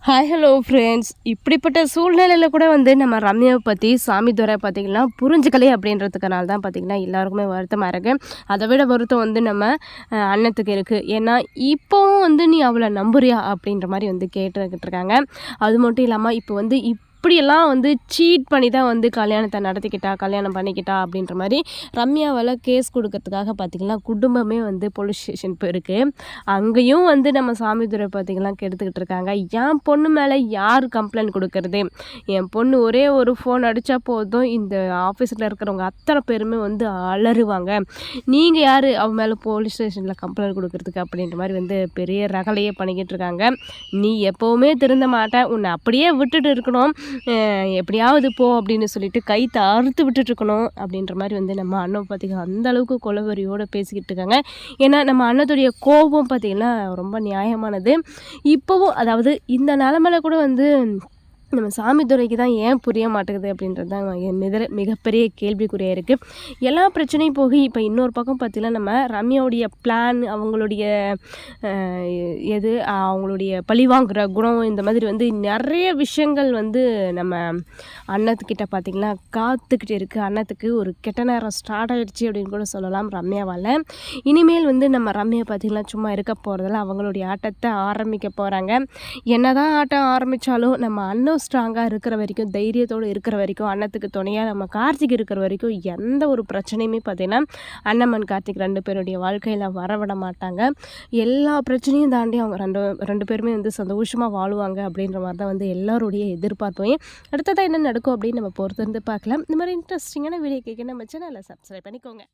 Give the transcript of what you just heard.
Hi hello friends. இப்படிப்பட்ட சூழ்நிலையில் கூட நம்ம ரம்யாவை பற்றி சாமிதுரை பார்த்திங்கன்னா புரிஞ்சுக்கலையே அப்படின்றதுக்கனால தான் பார்த்திங்கன்னா எல்லாருக்குமே வருத்தமாக இருக்குது. அதை விட வருத்தம் நம்ம அண்ணத்துக்கு இருக்குது. ஏன்னா இப்போவும் நீ அவளை நம்புறியா அப்படின்ற மாதிரி கேட்டுக்கிட்டு இருக்காங்க. அது மட்டும் இல்லாமல் இப்போ இப்படியெல்லாம் சீட் பண்ணி தான் கல்யாணத்தை நடத்திக்கிட்டா, கல்யாணம் பண்ணிக்கிட்டா அப்படின்ற மாதிரி ரம்யாவால் கேஸ் கொடுக்கறதுக்காக பார்த்திங்கன்னா குடும்பமே போலீஸ் ஸ்டேஷன் போயிருக்கு. அங்கேயும் நம்ம சாமிதுரை பார்த்திங்கன்னா கெடுத்துக்கிட்டு இருக்காங்க. என் பொண்ணு மேலே யார் கம்ப்ளைண்ட் கொடுக்கறது? என் பொண்ணு ஒரே ஒரு ஃபோன் அடித்தா போதும் இந்த ஆஃபீஸில் இருக்கிறவங்க அத்தனை பேருமே அலறுவாங்க. நீங்கள் யார் அவன் மேலே போலீஸ் ஸ்டேஷனில் கம்ப்ளைண்ட் கொடுக்கறதுக்கு அப்படின்ற மாதிரி பெரிய ரகலையே பண்ணிக்கிட்டு இருக்காங்க. நீ எப்போவுமே திருந்த மாட்டேன், உன்னை அப்படியே விட்டுட்டு இருக்கணும், எப்படியாவது போ அப்படின்னு சொல்லிட்டு கைத்தை அறுத்து விட்டுட்டுருக்கணும் அப்படின்ற மாதிரி நம்ம அண்ணன் பார்த்திங்கன்னா அந்த அளவுக்கு கொலவெறியோடு பேசிக்கிட்டு இருக்காங்க. ஏன்னா நம்ம அண்ணத்துடைய கோபம் பார்த்திங்கன்னா ரொம்ப நியாயமானது. இப்போவும் அதாவது இந்த நிலமையில கூட நம்ம சாமிதுரைக்கு தான் ஏன் புரிய மாட்டேங்குது அப்படின்றது தான் மிகப்பெரிய கேள்விக்குறியாக இருக்குது. எல்லா பிரச்சனையும் போய் இப்போ இன்னொரு பக்கம் பார்த்திங்கன்னா நம்ம ரம்யாவுடைய பிளான், அவங்களுடைய அவங்களுடைய பழிவாங்குற குணம், இந்த மாதிரி நிறைய விஷயங்கள் நம்ம அண்ணத்துக்கிட்ட பார்த்திங்கன்னா காத்துக்கிட்டு இருக்குது. அண்ணத்துக்கு ஒரு கெட்ட நேரம் ஸ்டார்ட் ஆகிடுச்சு அப்படின்னு கூட சொல்லலாம் ரம்யாவால். இனிமேல் நம்ம ரம்யா பார்த்திங்கன்னா சும்மா இருக்க போகிறதில்ல, அவங்களுடைய ஆட்டத்தை ஆரம்பிக்க போகிறாங்க. என்ன தான் ஆட்டம் ஆரம்பித்தாலும் நம்ம அண்ணன் ஸ்ட்ராங்காக இருக்கிற வரைக்கும், தைரியத்தோடு இருக்கிற வரைக்கும், அண்ணத்துக்கு துணையாக நம்ம கார்த்திக் இருக்கிற வரைக்கும் எந்த ஒரு பிரச்சனையுமே பார்த்திங்கன்னா அண்ணன் கார்த்திக் 2 பேருடைய வாழ்க்கையில் வரவிட மாட்டாங்க. எல்லா பிரச்சனையும் தாண்டி அவங்க ரெண்டு பேருமே சந்தோஷமாக வாழுவாங்க அப்படின்ற மாதிரி தான் எல்லாருடைய எதிர்பார்ப்பையும். அடுத்ததாக என்ன நடக்கும் அப்படின்னு நம்ம பொறுத்திருந்து பார்க்கலாம். இந்த மாதிரி இன்ட்ரெஸ்டிங்கான வீடியோ கேட்க நம்ம சேனலை சப்ஸ்கிரைப் பண்ணிக்கோங்க.